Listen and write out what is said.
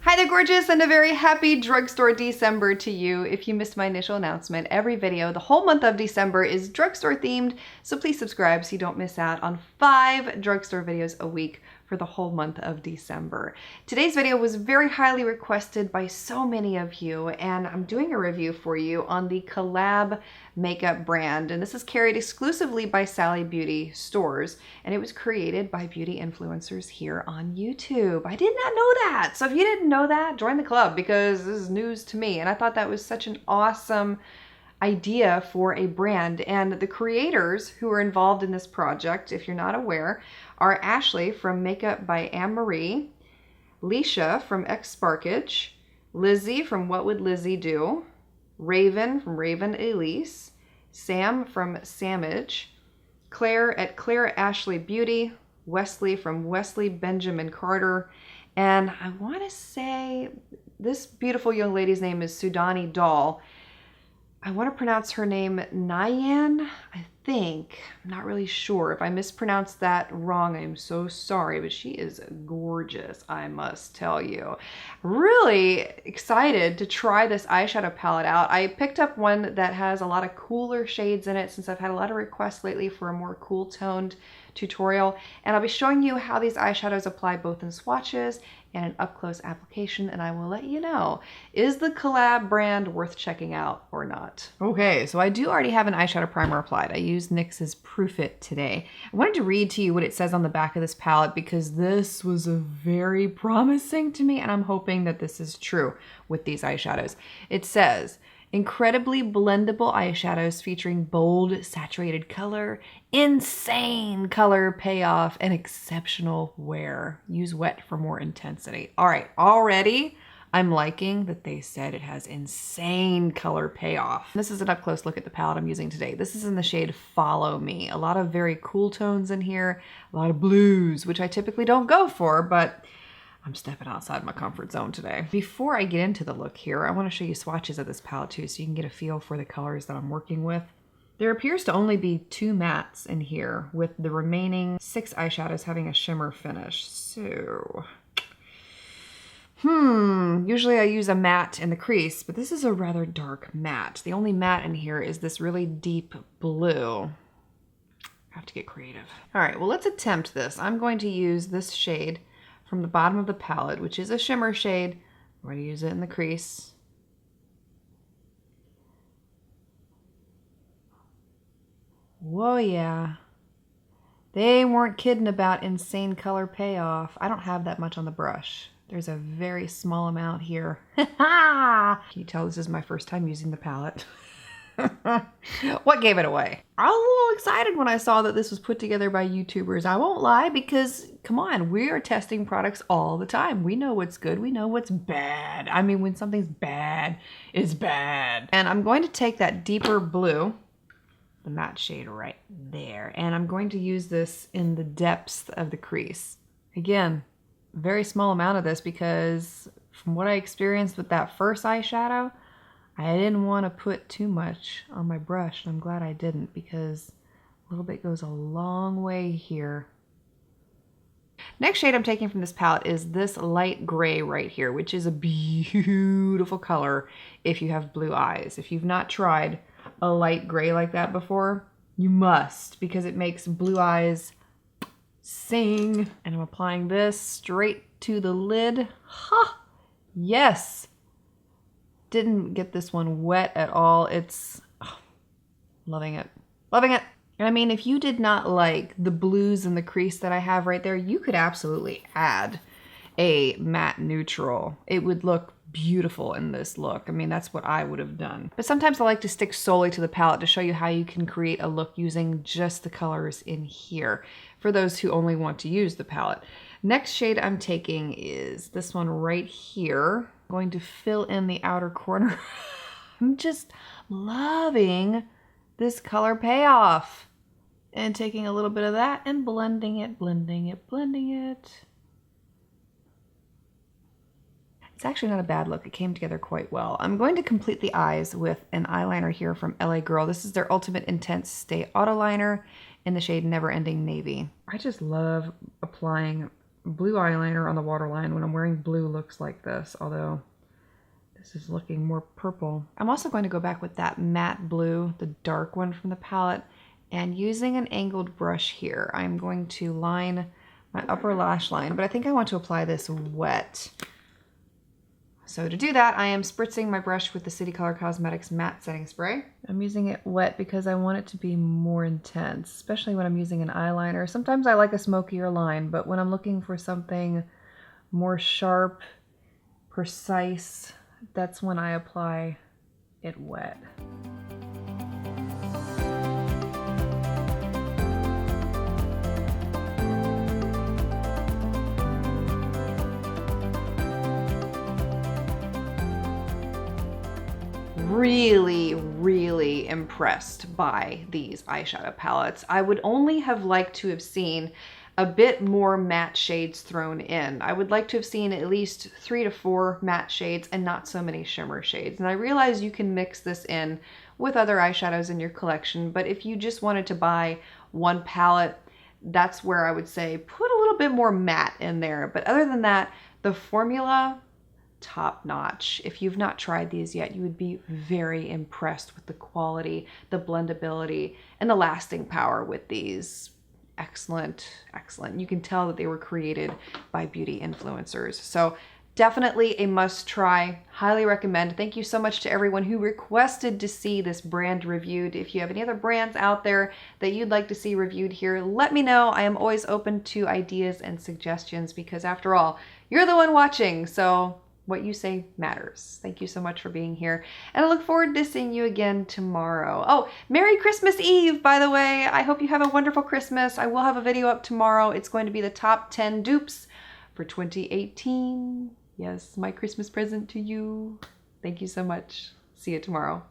Hi there, gorgeous, and a very happy Drugstore December to you. If you missed my initial announcement, every video the whole month of December is drugstore themed, so please subscribe so you don't miss out on 5 drugstore videos a week for the whole month of December. Today's video was very highly requested by so many of you, and I'm doing a review for you on the COLLAB makeup brand, and this is carried exclusively by Sally Beauty stores, and it was created by beauty influencers here on YouTube. I did not know that, so if you didn't know that, join the club because this is news to me, and I thought that was such an awesome idea for a brand. And the creators who are involved in this project, if you're not aware, are Ashley from Makeup by Anne-Marie, Leisha from X-Sparkage, Lizzie from What Would Lizzie Do, Raven from Raven Elise, Sam from Samage, Claire at Claire Ashley Beauty, Wesley from Wesley Benjamin Carter, and I want to say this beautiful young lady's name is Sudani Doll. I want to pronounce her name Nyan, I think. I'm not really sure. If I mispronounced that wrong, I'm so sorry, but she is gorgeous, I must tell you. Really excited to try this eyeshadow palette out. I picked up one that has a lot of cooler shades in it since I've had a lot of requests lately for a more cool toned tutorial, and I'll be showing you how these eyeshadows apply both in swatches and an up-close application, and I will let you know, is the COLLAB brand worth checking out or not? Okay, so I do already have an eyeshadow primer applied. I used NYX's Proof It today. I wanted to read to you what it says on the back of this palette because this was a very promising to me, and I'm hoping that this is true with these eyeshadows. It says, incredibly blendable eyeshadows featuring bold, saturated color, insane color payoff, and exceptional wear. Use wet for more intensity. All right, already I'm liking that they said it has insane color payoff. This is an up-close look at the palette I'm using today. This is in the shade Follow Me. A lot of very cool tones in here, a lot of blues, which I typically don't go for, but I'm stepping outside my comfort zone today. Before I get into the look here, I want to show you swatches of this palette too so you can get a feel for the colors that I'm working with. There appears to only be 2 mattes in here, with the remaining 6 eyeshadows having a shimmer finish. So, usually I use a matte in the crease, but this is a rather dark matte. The only matte in here is this really deep blue. I have to get creative. All right, well, let's attempt this. I'm going to use this shade from the bottom of the palette, which is a shimmer shade. I'm going to use it in the crease. Whoa, yeah. They weren't kidding about insane color payoff. I don't have that much on the brush. There's a very small amount here. Can you tell this is my first time using the palette? What gave it away? I was a little excited when I saw that this was put together by YouTubers. I won't lie, because come on, we are testing products all the time. We know what's good, we know what's bad. I mean, when something's bad, it's bad. And I'm going to take that deeper blue, the matte shade right there, and I'm going to use this in the depths of the crease. Again, very small amount of this because from what I experienced with that first eyeshadow, I didn't want to put too much on my brush, and I'm glad I didn't because a little bit goes a long way here. Next shade I'm taking from this palette is this light gray right here, which is a beautiful color if you have blue eyes. If you've not tried a light gray like that before, you must, because it makes blue eyes sing. And I'm applying this straight to the lid. Ha! Yes! Didn't get this one wet at all. It's loving it. Loving it. And I mean, if you did not like the blues in the crease that I have right there, you could absolutely add a matte neutral. It would look beautiful in this look. I mean, that's what I would have done. But sometimes I like to stick solely to the palette to show you how you can create a look using just the colors in here for those who only want to use the palette. Next shade I'm taking is this one right here. I'm going to fill in the outer corner. I'm just loving this color payoff. And taking a little bit of that and blending it, blending it, blending it. It's actually not a bad look. It came together quite well. I'm going to complete the eyes with an eyeliner here from LA Girl. This is their Ultimate Intense Stay Auto Liner in the shade Never Ending Navy. I just love applying blue eyeliner on the waterline when I'm wearing blue looks like this, although this is looking more purple. I'm also going to go back with that matte blue, the dark one from the palette, and using an angled brush here, I'm going to line my upper lash line, but I think I want to apply this wet. So to do that, I am spritzing my brush with the City Color Cosmetics Matte Setting Spray. I'm using it wet because I want it to be more intense, especially when I'm using an eyeliner. Sometimes I like a smokier line, but when I'm looking for something more sharp, precise, that's when I apply it wet. Really impressed by these eyeshadow palettes. I would only have liked to have seen a bit more matte shades thrown in. I would like to have seen at least 3 to 4 matte shades and not so many shimmer shades. And I realize you can mix this in with other eyeshadows in your collection, but if you just wanted to buy one palette, that's where I would say put a little bit more matte in there. But other than that, the formula, top notch. If you've not tried these yet, you would be very impressed with the quality, the blendability, and the lasting power with these. Excellent. You can tell that they were created by beauty influencers. So definitely a must try. Highly recommend. Thank you so much to everyone who requested to see this brand reviewed. If you have any other brands out there that you'd like to see reviewed here, let me know. I am always open to ideas and suggestions because after all, you're the one watching. So what you say matters. Thank you so much for being here, and I look forward to seeing you again tomorrow. Oh, Merry Christmas Eve, by the way. I hope you have a wonderful Christmas. I will have a video up tomorrow. It's going to be the top 10 dupes for 2018. Yes, my Christmas present to you. Thank you so much. See you tomorrow.